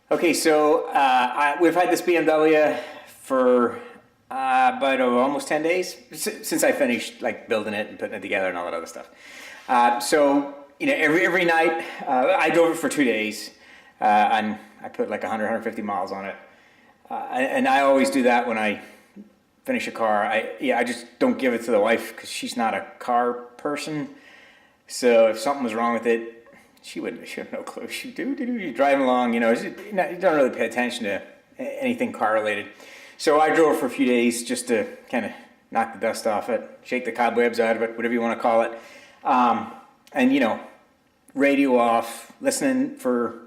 Okay, so we've had this BMW for about almost 10 days since I finished like building it and putting it together and all that other stuff. So you know, every night I drove it for 2 days, and I put like 150 miles on it. And I always do that when I finish a car. I just don't give it to the wife because she's not a car person. So if something was wrong with it, she have no clue. You're driving along, you know, you don't really pay attention to anything car related. So I drove for a few days just to kind of knock the dust off it, shake the cobwebs out of it, whatever you want to call it. And you know, radio off, listening for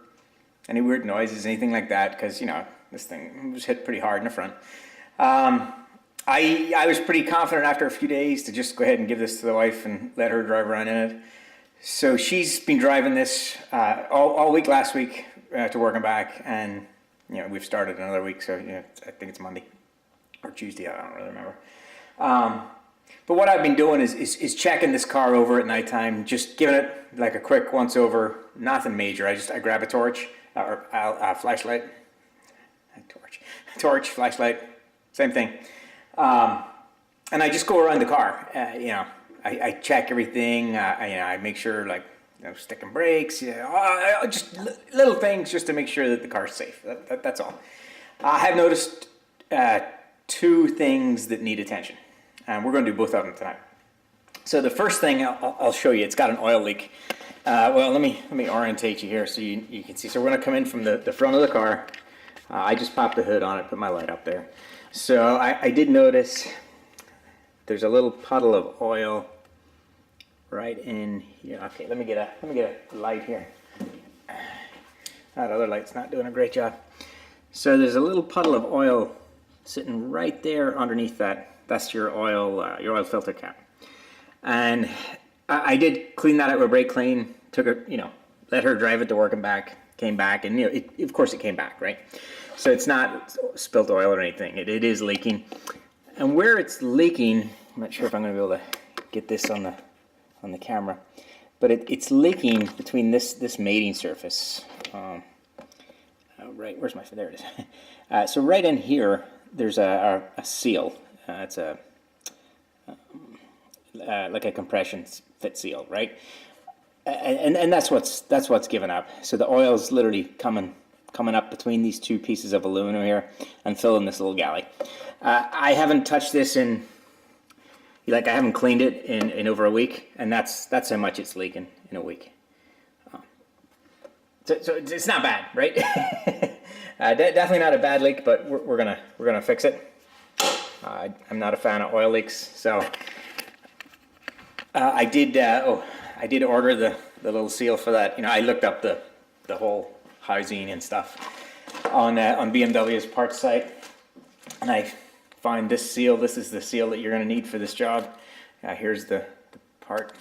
any weird noises, anything like that, because you know, this thing was hit pretty hard in the front. I was pretty confident after a few days to just go ahead and give this to the wife and let her drive around in it. So she's been driving this all week last week to work and back, and you know, we've started another week, so you know, I think it's Monday or Tuesday, I don't really remember. But what I've been doing is checking this car over at nighttime, just giving it like a quick once over, nothing major. I grab a torch or a flashlight, torch, flashlight, same thing, and I just go around the car. You know, I check everything. You know, I make sure, like, you know, sticking brakes. You know, just little things just to make sure that the car's safe. That's all. I have noticed two things that need attention, and we're going to do both of them tonight. So the first thing I'll show you, it's got an oil leak. Well, let me orientate you here so you can see. So we're going to come in from the front of the car. I just popped the hood on it, put my light up there. So I did notice there's a little puddle of oil right in here. Okay, let me get a light here. That other light's not doing a great job. So there's a little puddle of oil sitting right there underneath that. That's your oil filter cap. And I did clean that out with brake clean. Took her, you know, let her drive it to work and back. Came back, and you know, of course it came back, right? So it's not spilt oil or anything. It is leaking. And where it's leaking, I'm not sure if I'm going to be able to get this on the camera, but it's leaking between this mating surface. Right, where's there it is. So right in here, there's a seal. It's like a compression fit seal, right? And that's what's given up. So the oil's literally coming up between these two pieces of aluminum here and filling this little galley. I haven't touched this in, like, I haven't cleaned it in over a week, and that's how much it's leaking in a week. So it's not bad, right? Definitely not a bad leak, but we're gonna fix it. I'm not a fan of oil leaks, so I did order the little seal for that. You know, I looked up the whole housing and stuff on BMW's parts site, and I find this seal. This is the seal that you're going to need for this job. Here's the part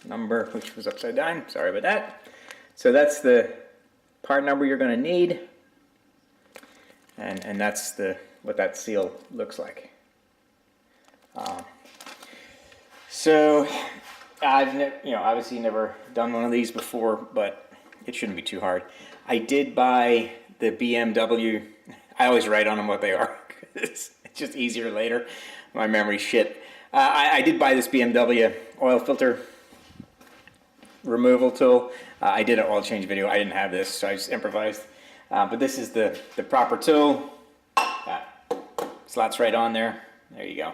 number, which was upside down. Sorry about that. So that's the part number you're going to need, and that's what that seal looks like. So I've obviously never done one of these before, but it shouldn't be too hard. I did buy the BMW. I always write on them what they are. It's just easier later. My memory's shit. I did buy this BMW oil filter removal tool. I did an oil change video. I didn't have this, so I just improvised. But this is the proper tool. Slots right on there. There you go.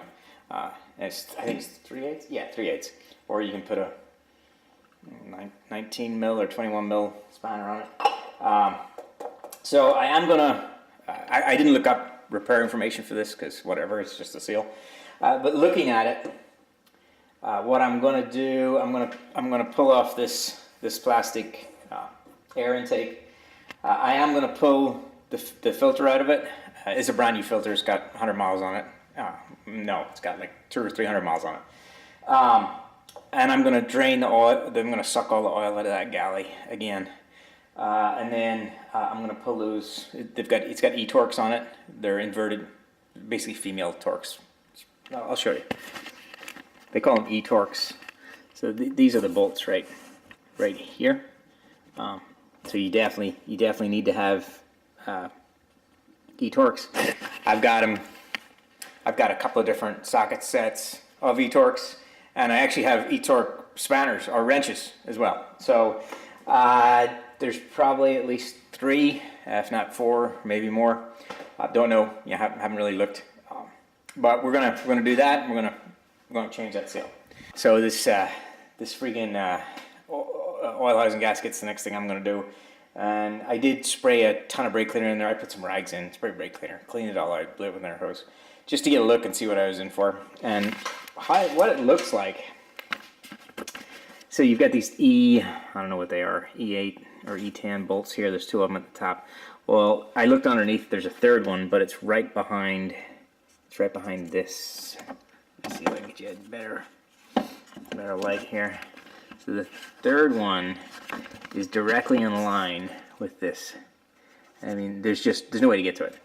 I think it's 3/8. Yeah, 3/8. Or you can put a 19 mil or 21 mil spanner on it. So I am gonna. I didn't look up repair information for this because whatever, it's just a seal. But looking at it, what I'm gonna do, I'm gonna pull off this plastic air intake. I am gonna pull the filter out of it. It's a brand new filter. It's got 100 miles on it. No, it's got like 200 or 300 miles on it. And I'm going to drain the oil. Then I'm going to suck all the oil out of that galley again. And then I'm going to pull those. It's got e-torques on it. They're inverted, basically female torques. I'll show you. They call them e-torques. So these are the bolts right here. So you definitely need to have e-Torques. I've got them. I've got a couple of different socket sets of e-Torques, and I actually have e-Torque spanners or wrenches as well. So there's probably at least 3, if not 4, maybe more. I don't know. Yeah, haven't really looked. But we're gonna do that. And we're gonna change that seal. So this freaking oil housing gasket's the next thing I'm gonna do. And I did spray a ton of brake cleaner in there. I put some rags in, sprayed brake cleaner, cleaned it all out, blew it with an air hose, just to get a look and see what I was in for. And what it looks like. So you've got these I don't know what they are, E8 or E10 bolts here. There's 2 of them at the top. Well, I looked underneath. There's a third one, but it's right behind. It's right behind this. Let's see if I can get you a better light here. So the third one is directly in line with this. I mean, there's no way to get to it.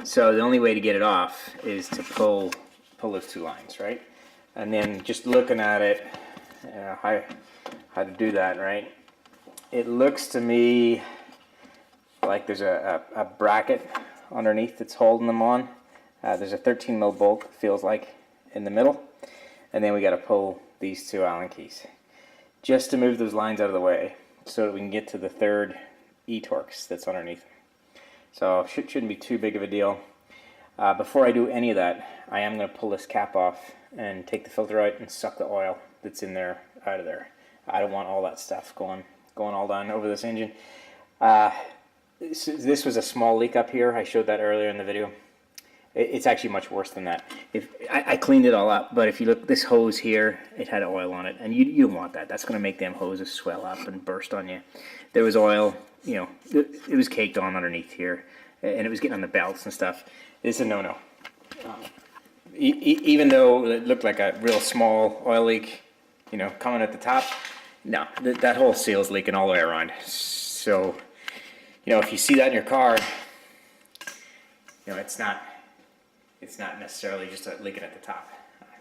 So the only way to get it off is to pull those 2 lines, right? And then just looking at it, how to do that, right? It looks to me like there's a bracket underneath that's holding them on. There's a 13 mil bolt, feels like, in the middle. And then we got to pull these 2 Allen keys just to move those lines out of the way so that we can get to the third e-Torques that's underneath them. So shouldn't be too big of a deal. Before I do any of that, I am going to pull this cap off and take the filter out and suck the oil that's in there out of there. I don't want all that stuff going all down over this engine. This was a small leak up here. I showed that earlier in the video. It's actually much worse than that. I cleaned it all up, but if you look, this hose here, it had oil on it, and you don't want that. That's going to make them hoses swell up and burst on you. There was oil, it was caked on underneath here, and it was getting on the belts and stuff. It's a no-no. Even though it looked like a real small oil leak, coming at the top, no, that whole seal's leaking all the way around. So, if you see that in your car, it's not necessarily just leaking at the top.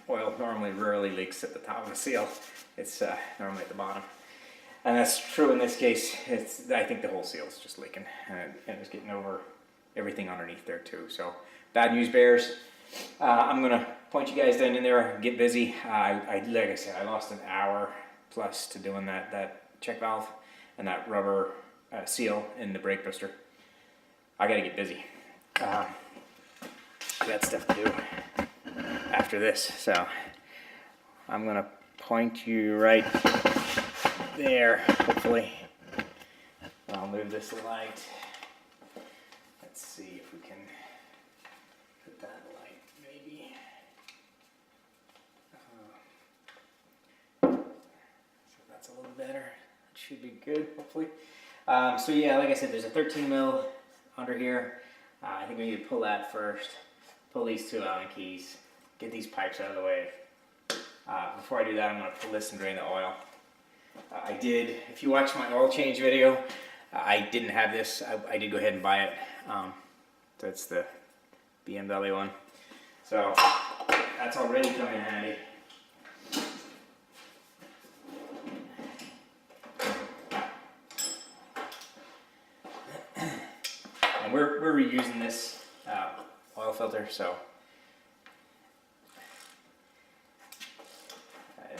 Oil normally rarely leaks at the top of a seal. It's normally at the bottom. And that's true in this case. I think the whole seal is just leaking, and it's getting over everything underneath there too. So bad news bears. I'm gonna point you guys down in there, get busy. Like I said, I lost an hour plus to doing that check valve and that rubber seal in the brake booster. I gotta get busy. I got stuff to do after this, so I'm gonna point you right there, hopefully. I'll move this light. Let's see if we can put that light, maybe. So that's a little better. It should be good, hopefully. So yeah, like I said, there's a 13 mil under here. I think we need to pull that first. Pull these 2 Allen keys. Get these pipes out of the way. Before I do that, I'm going to pull this and drain the oil. If you watch my oil change video, I didn't have this. I did go ahead and buy it. That's the BMW one. So that's already come in handy. And we're reusing this oil filter, so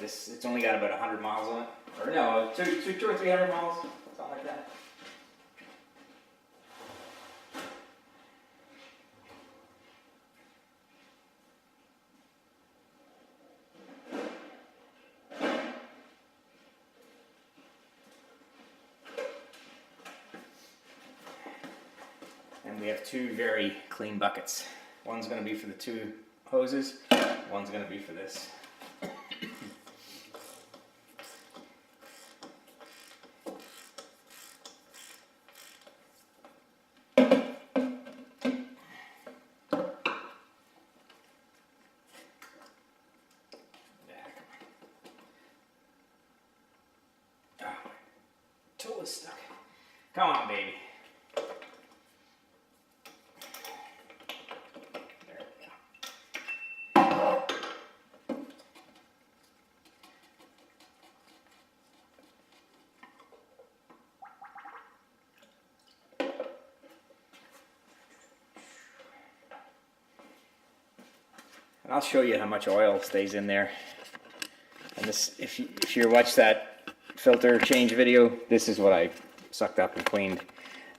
it's only got about 100 miles on it, or no, 200 or 300 miles, something like that. And we have 2 very clean buckets. One's going to be for the 2 hoses, one's going to be for this. Tool is stuck. Come on, baby. And I'll show you how much oil stays in there. And this, if you watch that filter change video, this is what I sucked up and cleaned.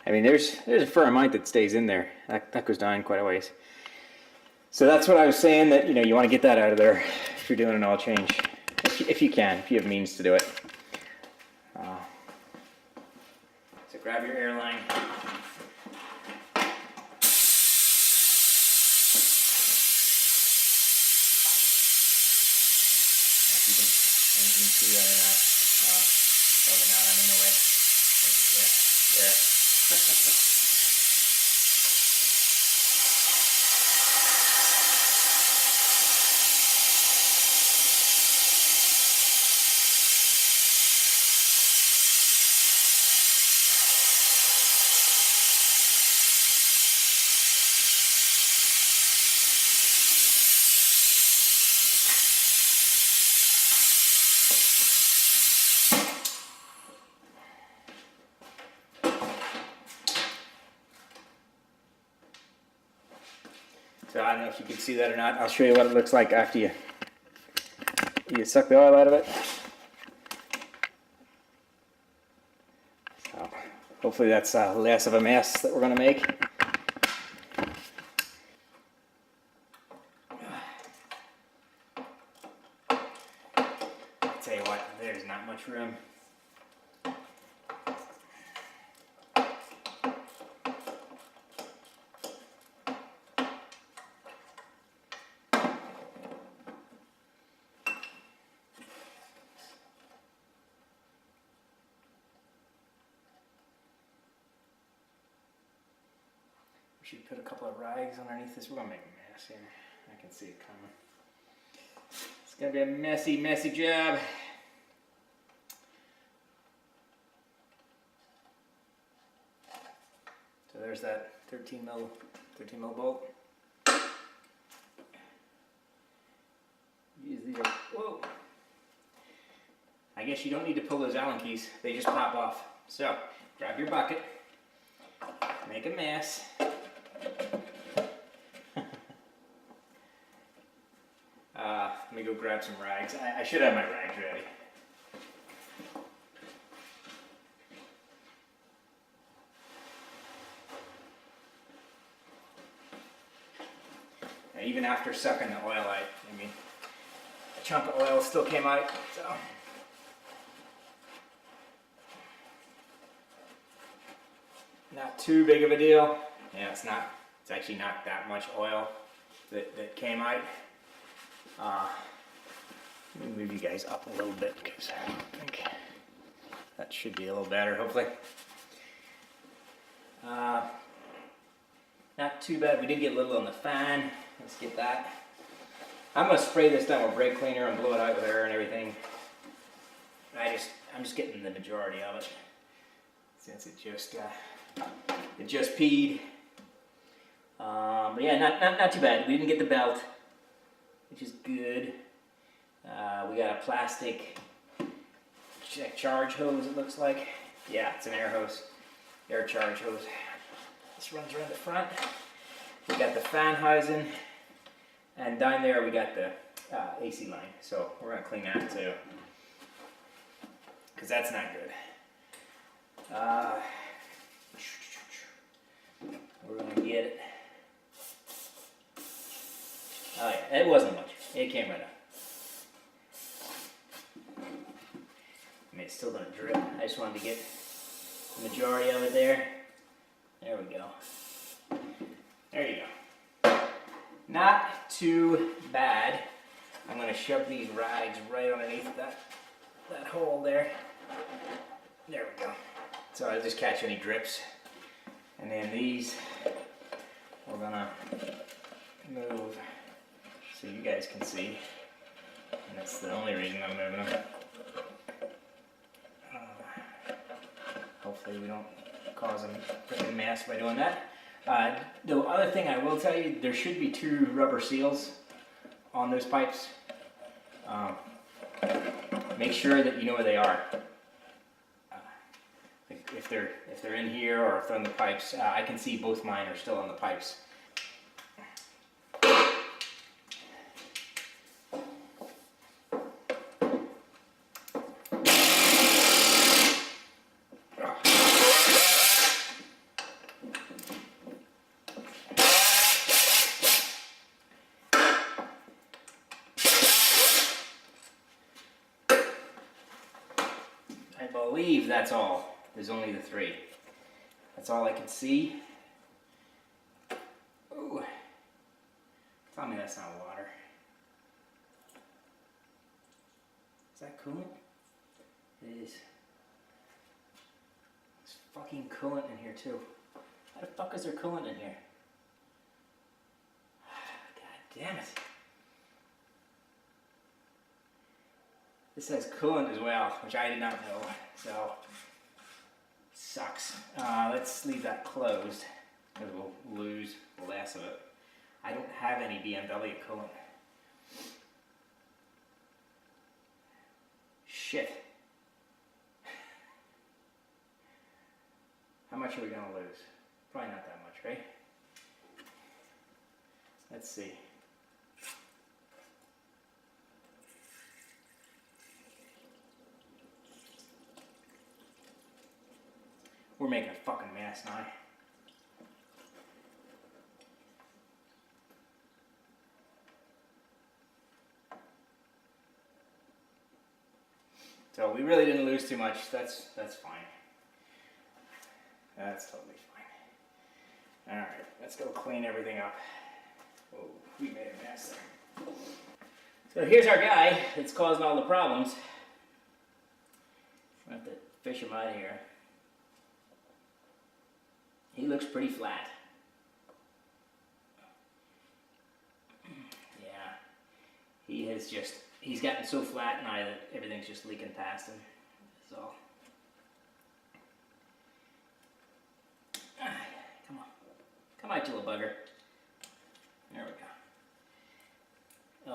I mean, there's a fair amount that stays in there. That goes down quite a ways. So that's what I was saying, that you want to get that out of there if you're doing an oil change, if you can, if you have means to do it. So grab your airline. You can see that or not. Probably not, I'm in the way. Yeah, there. So I don't know if you can see that or not. I'll show you what it looks like after you suck the oil out of it. So hopefully that's less of a mess that we're going to make. I'll tell you what, there's not much room. We should put a couple of rags underneath this. We're going to make a mess here. I can see it coming. It's going to be a messy, messy job. So there's that 13 mil bolt. Use these. Whoa. I guess you don't need to pull those Allen keys. They just pop off. So grab your bucket. Make a mess. Let me go grab some rags. I should have my rags ready. Now, even after sucking the oil out, I mean, a chunk of oil still came out. So. Not too big of a deal. Yeah, it's actually not that much oil that came out. Let me move you guys up a little bit because I think that should be a little better, hopefully. Not too bad. We did get a little on the fan. Let's get that. I'm going to spray this down with brake cleaner and blow it out with air and everything. I'm just getting the majority of it since it just peed. But yeah, not too bad. We didn't get the belt, which is good. We got a plastic charge hose, it looks like. Yeah, it's an air hose, air charge hose. This runs around the front. We got the fan housing, and down there we got the AC line. So we're gonna clean that too, because that's not good. We're gonna get it. Oh yeah, it wasn't much. It came right up. I mean, it's still gonna drip. I just wanted to get the majority of it there. There we go. There you go. Not too bad. I'm gonna shove these rags right underneath that hole there. There we go. So I'll just catch any drips. And then these, we're gonna move so you guys can see. And that's the only reason I'm moving them. Hopefully we don't cause a freaking mess by doing that. The other thing I will tell you, there should be 2 rubber seals on those pipes. Make sure that you know where they are. If they're in here or if they're on the pipes, I can see both mine are still on the pipes. believe that's all. There's only the 3. That's all I can see. Ooh. Tell me that's not water. Is that coolant? It is. There's fucking coolant in here too. How the fuck is there coolant in here? God damn it. This says coolant as well, which I did not know, so sucks. Let's leave that closed, because we'll lose less of it. I don't have any BMW coolant. Shit. How much are we gonna lose? Probably not that much, right? Let's see. We're making a fucking mess now. So we really didn't lose too much. That's fine. That's totally fine. All right, let's go clean everything up. Oh, we made a mess there. So here's our guy that's causing all the problems. I have to fish him out of here. He looks pretty flat. Yeah, he's gotten so flat now that everything's just leaking past him. That's all. Come on. Come on, you little bugger. There we go.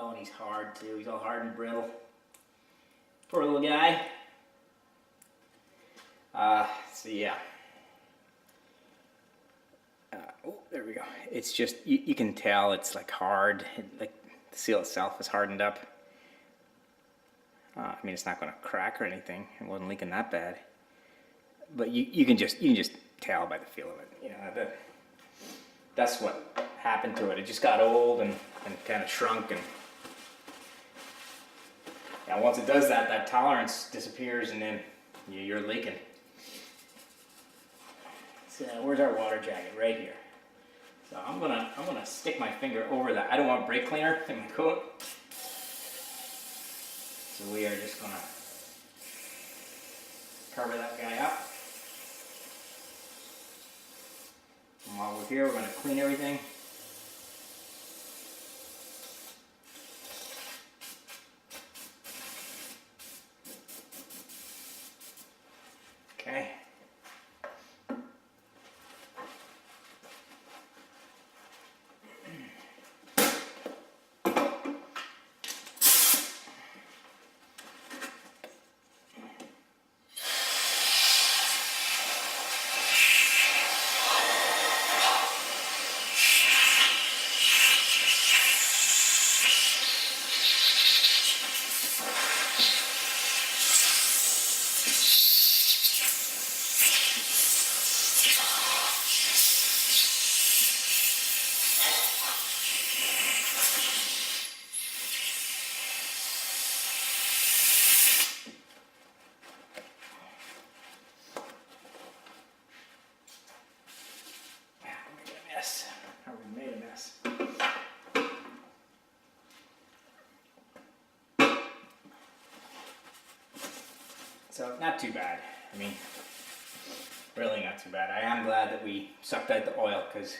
Oh, and he's hard too. He's all hard and brittle. Poor little guy. So yeah. Oh, there we go. It's just, you can tell it's like hard. Like the seal itself is hardened up. I mean, it's not going to crack or anything. It wasn't leaking that bad. But you can just tell by the feel of it. You know, that's what happened to it. It just got old and kind of shrunk. And yeah, once it does that, that tolerance disappears, and then you're leaking. So where's our water jacket? Right here. So I'm gonna stick my finger over that. I don't want brake cleaner in my coolant. So we are just gonna cover that guy up. And while we're here, we're gonna clean everything. Okay. So not too bad. I mean, really not too bad. I am glad that we sucked out the oil, because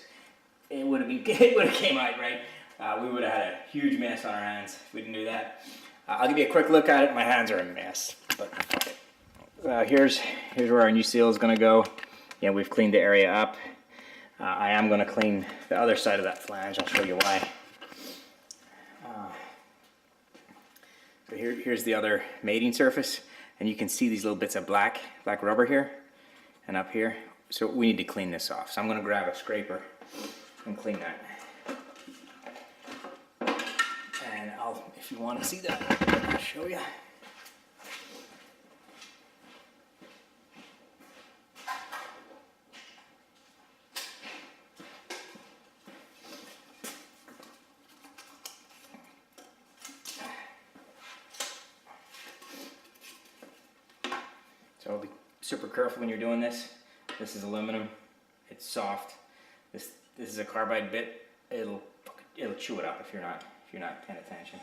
it would have came out right. We would have had a huge mess on our hands if we didn't do that. I'll give you a quick look at it. My hands are a mess, but fuck it. Here's where our new seal is going to go. Yeah, we've cleaned the area up. I am going to clean the other side of that flange. I'll show you why. So here's the other mating surface. And you can see these little bits of black rubber here and up here. So we need to clean this off. So I'm going to grab a scraper and clean that. And if you want to see that, I'll show you. So super careful when you're doing this. This is aluminum. It's soft. This is a carbide bit. It'll chew it up if you're not paying attention.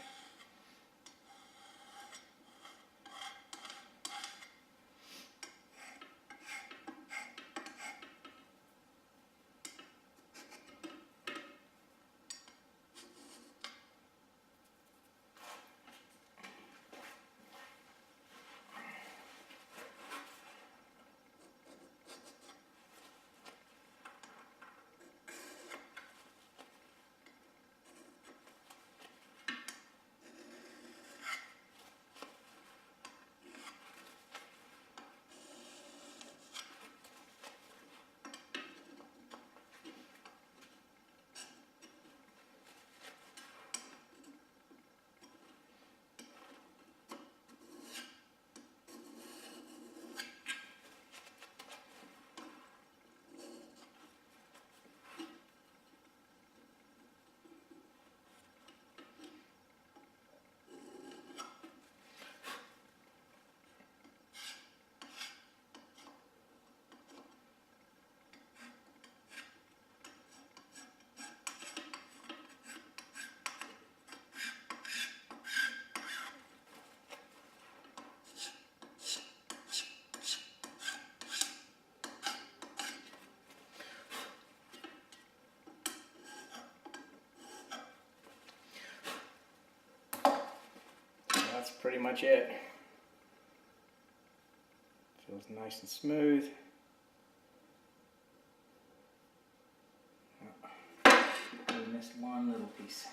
That's pretty much it. Feels nice and smooth. We missed one little piece.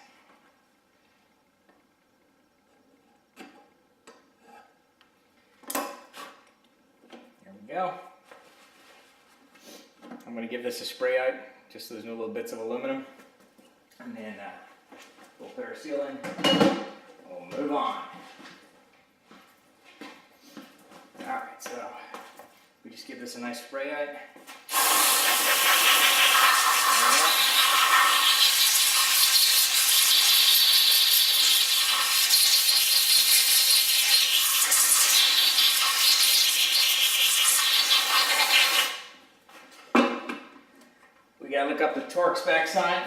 There we go. I'm going to give this a spray out just so there's no little bits of aluminum. And then we'll put our seal in. We'll move on. Alright, so we just give this a nice spray out. We gotta look up the torque specs on it.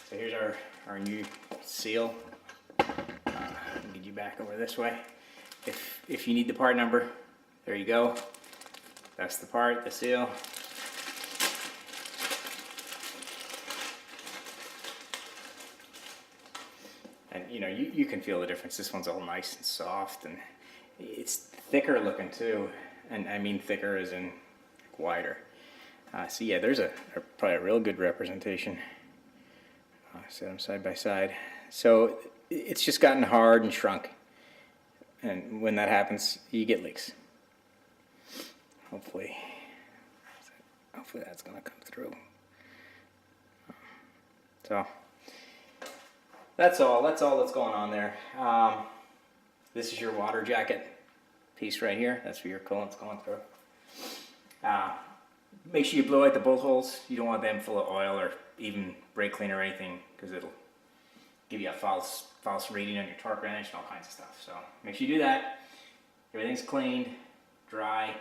So here's our new seal. I'll get you back over this way. If you need the part number, there you go. That's the part, the seal. And you know, you can feel the difference. This one's all nice and soft, and it's thicker looking too. And I mean thicker as in wider. So yeah, there's probably a real good representation. Set them side by side. So it's just gotten hard and shrunk. And when that happens, you get leaks. Hopefully that's gonna come through. So that's all that's going on there. This is your water jacket piece right here. That's where your coolant's going through. Make sure you blow out the bolt holes. You don't want them full of oil or even brake cleaner or anything, because it'll give you a false reading on your torque wrench and all kinds of stuff. So make sure you do that. Everything's cleaned, dry.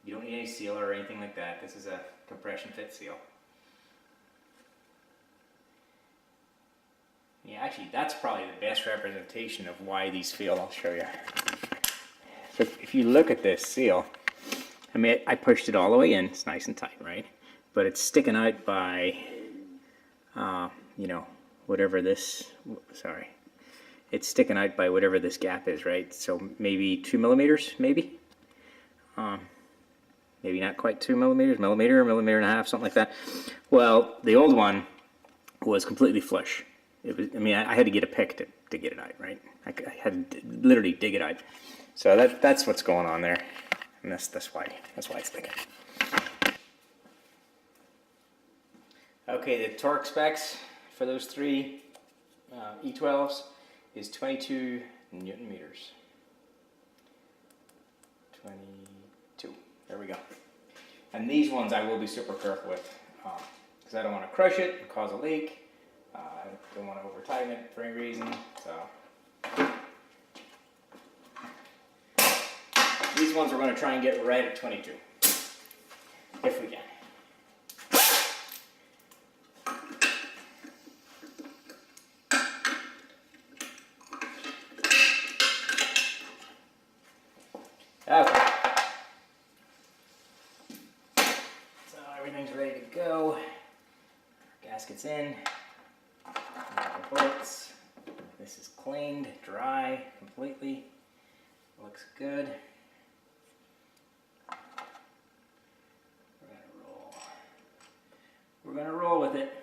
You don't need any seal or anything like that. This is a compression fit seal. Yeah, actually, that's probably the best representation of why these feel. I'll show you. So if you look at this seal, I mean, I pushed it all the way in. It's nice and tight, right? But it's sticking out by, you know, whatever this, sorry. It's sticking out by whatever this gap is, right? So maybe 2 millimeters, maybe? Maybe not quite 2 millimeters, millimeter and a half, something like that. Well, the old one was completely flush. It was, I mean, I had to get a pick to get it out, right? I had to literally dig it out. So that's what's going on there, and that's why it's thick. Okay, the torque specs for those three E12s is 22 Newton meters. 22. There we go. And these ones I will be super careful with, because I don't want to crush it and cause a leak. I don't want to over tighten it for any reason. So these ones we're going to try and get right at 22, if we can. Okay. So everything's ready to go. Gasket's in. Bolts. This is cleaned, dry, completely. Looks good. We're gonna roll with it.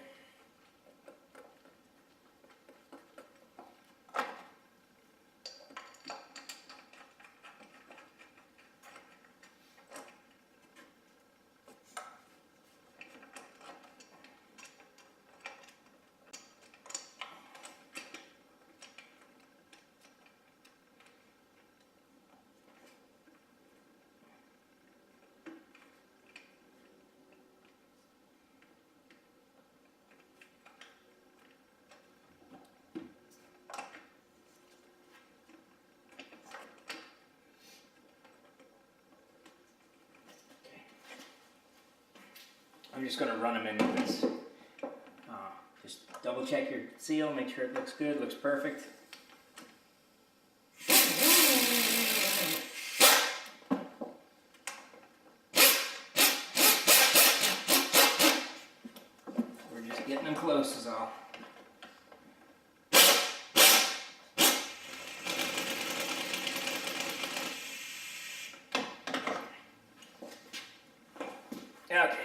I'm just going to run them in with this. Just double check your seal, make sure it looks good, looks perfect. We're just getting them close is all. Okay.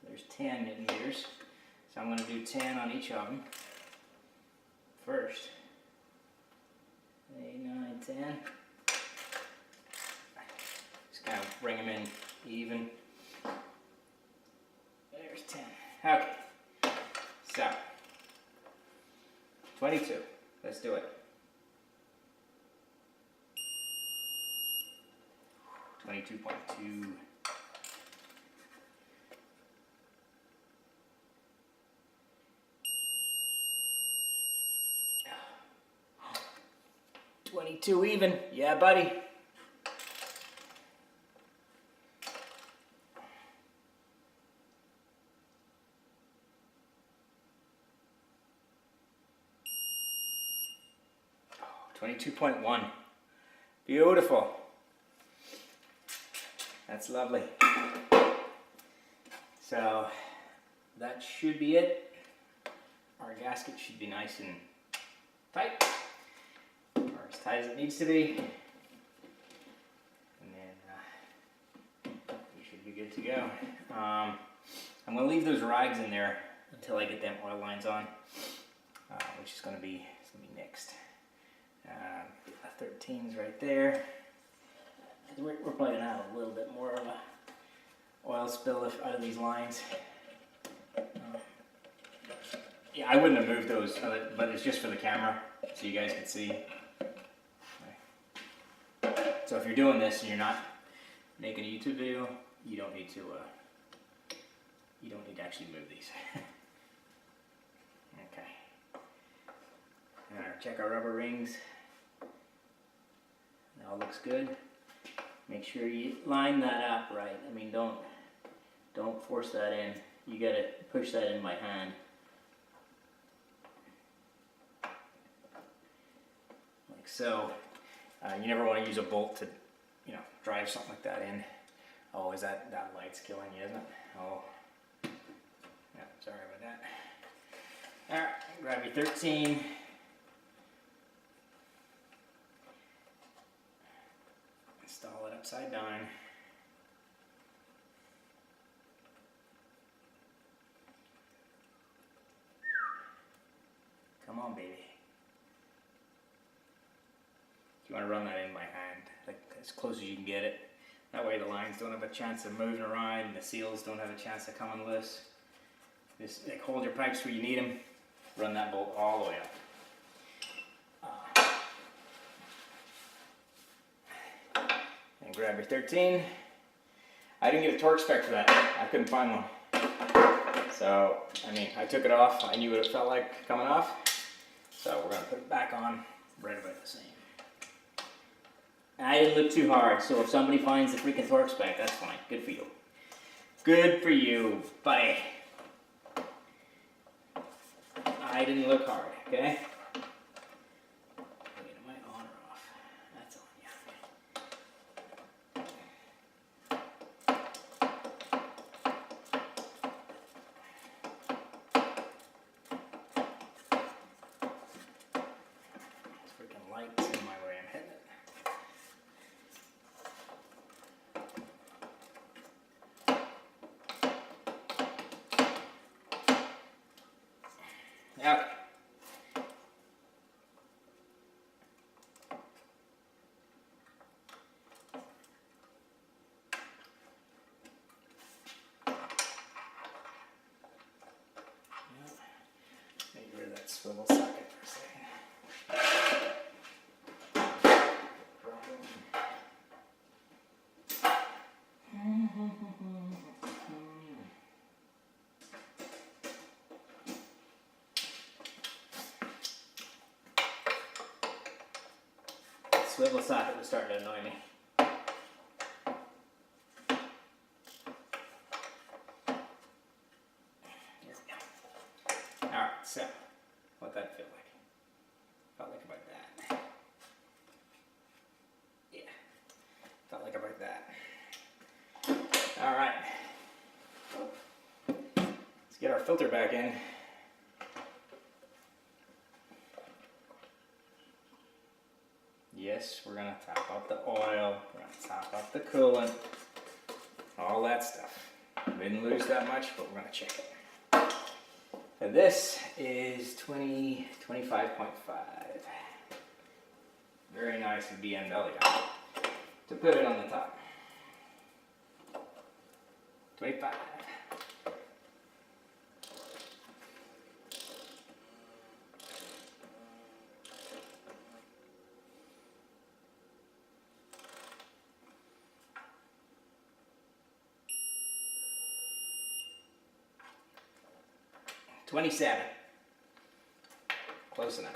There's 10 millimeters, so I'm going to do 10 on each of them first. 8, 9, 10. Just kind of bring them in even. There's 10. Okay, so 22. Let's do it. 22.2. 22 even. Yeah, buddy. Oh, 22.1. Beautiful. That's lovely. So that should be it. Our gasket should be nice and tight. As tight as it needs to be, and then we should be good to go. I'm going to leave those rags in there until I get them oil lines on, which is going to be next. The 13's right there. We're probably going to have a little bit more of a oil spill out of these lines. Yeah, I wouldn't have moved those, but it's just for the camera, so you guys can see. So if you're doing this and you're not making a YouTube video, you don't need to actually move these. Okay. Alright, check our rubber rings. It all looks good. Make sure you line that up right. I mean, don't force that in. You gotta push that in by hand. Like so. You never want to use a bolt to, drive something like that in. Oh, is that light's killing you, isn't it? Oh, yeah, sorry about that. All right, grab your 13. Install it upside down. on, baby. You want to run that in by hand, like as close as you can get it. That way the lines don't have a chance of moving around and the seals don't have a chance of coming loose. Just like hold your pipes where you need them. Run that bolt all the way up. And grab your 13. I didn't get a torque spec for that. I couldn't find one. So, I mean, I took it off. I knew what it felt like coming off. So we're gonna put it back on right about the same. I didn't look too hard, so if somebody finds the freaking torque spec, that's fine. Good for you. Good for you, buddy. I didn't look hard, okay? Wait, am I on or off? That's on, yeah. This freaking light's in my way, I'm hitting it. Okay. Get rid of that swivel socket for a second. Swivel socket was starting to annoy me. Here we go. Alright, so what that feel like? Felt like about that. Yeah. Felt like about that. Alright. Let's get our filter back in. Yes, we're going to top up the oil, we're going to top up the coolant, all that stuff. We didn't lose that much, but we're going to check it. And this is 25.5. Very nice of BMW to put it on the top. 25. $27. Close enough.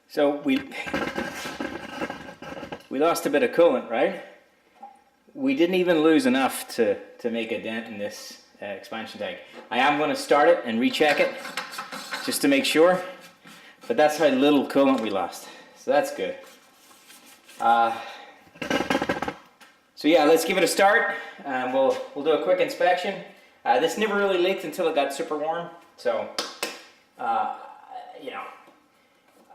So we lost a bit of coolant, right? We didn't even lose enough to make a dent in this expansion tank. I am going to start it and recheck it just to make sure, but that's how little coolant we lost, so that's good. So yeah, let's give it a start. We'll do a quick inspection. This never really leaked until it got super warm, so you know,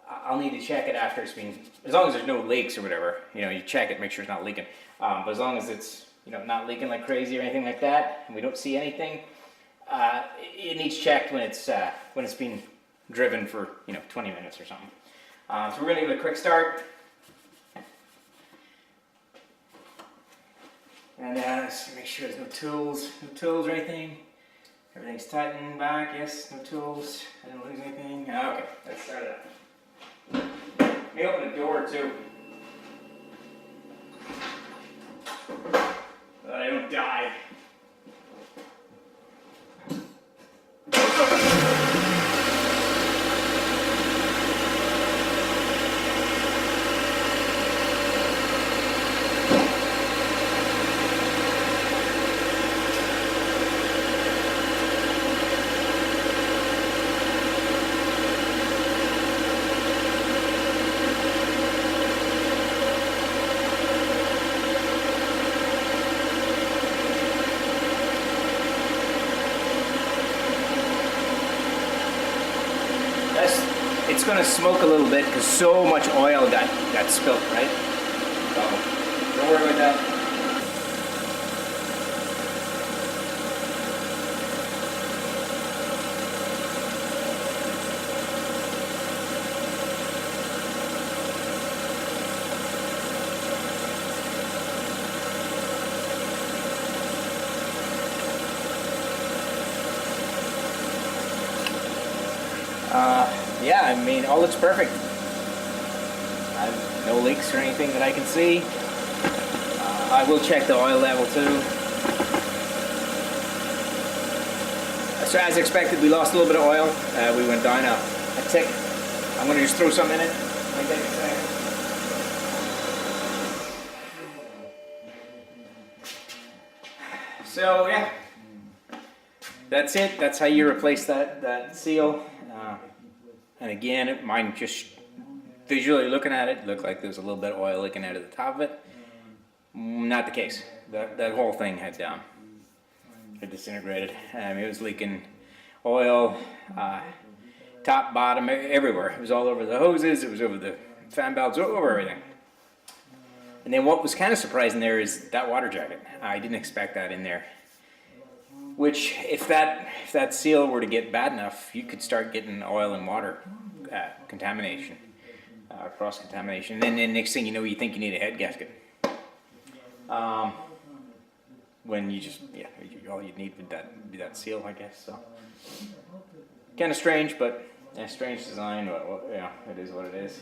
I'll need to check it after it's been, as long as there's no leaks or whatever, you know, you check it, make sure it's not leaking. But as long as it's, you know, not leaking like crazy or anything like that, and we don't see anything, it needs checked when it's been driven for, you know, 20 minutes or something. So we're gonna give it a quick start. And just make sure there's no tools or anything. Everything's tightened back, yes, no tools. I didn't lose anything. Okay, let's start it up. Let me open the door too, so that I don't die. it's going to smoke a little bit because so much oil got spilt, right? So don't worry about that. Yeah, I mean, all looks perfect. I have no leaks or anything that I can see. I will check the oil level too. So as expected, we lost a little bit of oil. We went down a tick. I'm going to just throw some in it. Might take a second. So yeah, that's it. That's how you replace that seal. And again, mine just visually looking at it looked like there was a little bit of oil leaking out of the top of it. Not the case. That whole thing had disintegrated. It was leaking oil, top, bottom, everywhere. It was all over the hoses. It was over the fan valves, over everything. And then what was kind of surprising there is that water jacket. I didn't expect that in there. Which, if that seal were to get bad enough, you could start getting oil and water contamination, cross contamination. And then next thing you know, you think you need a head gasket. When you just, yeah, all you need would be that seal, I guess. So kind of strange, but yeah, strange design. But yeah, it is what it is.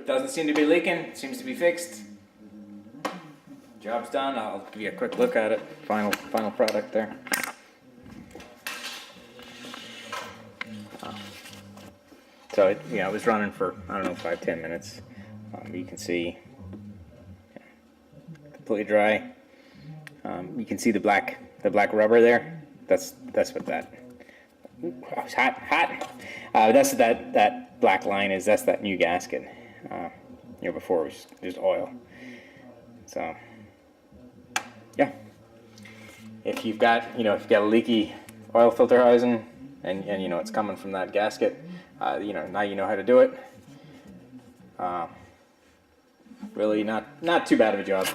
Doesn't seem to be leaking. It seems to be fixed. Job's done. I'll give you a quick look at it. Final product there. So it was running for, I don't know, 5-10 minutes. You can see completely dry. You can see the black rubber there. That's what that. Ooh, it's hot. That's that black line is. That's that new gasket. Before it was just oil. So. Yeah, if you've got a leaky oil filter housing and it's coming from that gasket, now you know how to do it. Really not too bad of a job.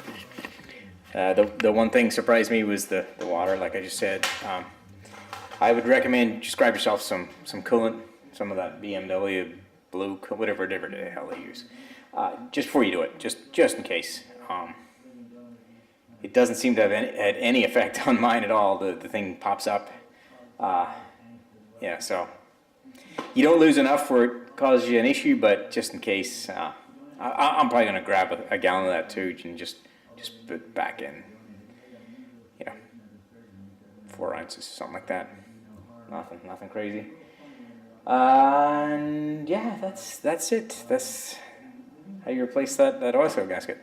The one thing surprised me was the water. Like I just said, I would recommend just grab yourself some coolant, some of that BMW blue, whatever the hell they use, just before you do it, just in case. It doesn't seem to have had any effect on mine at all. The thing pops up. So you don't lose enough where it causes you an issue, but just in case, I'm probably going to grab a gallon of that too and just put it back in. 4 ounces, something like that. Nothing crazy. And yeah, that's it. That's how you replace that oil seal gasket.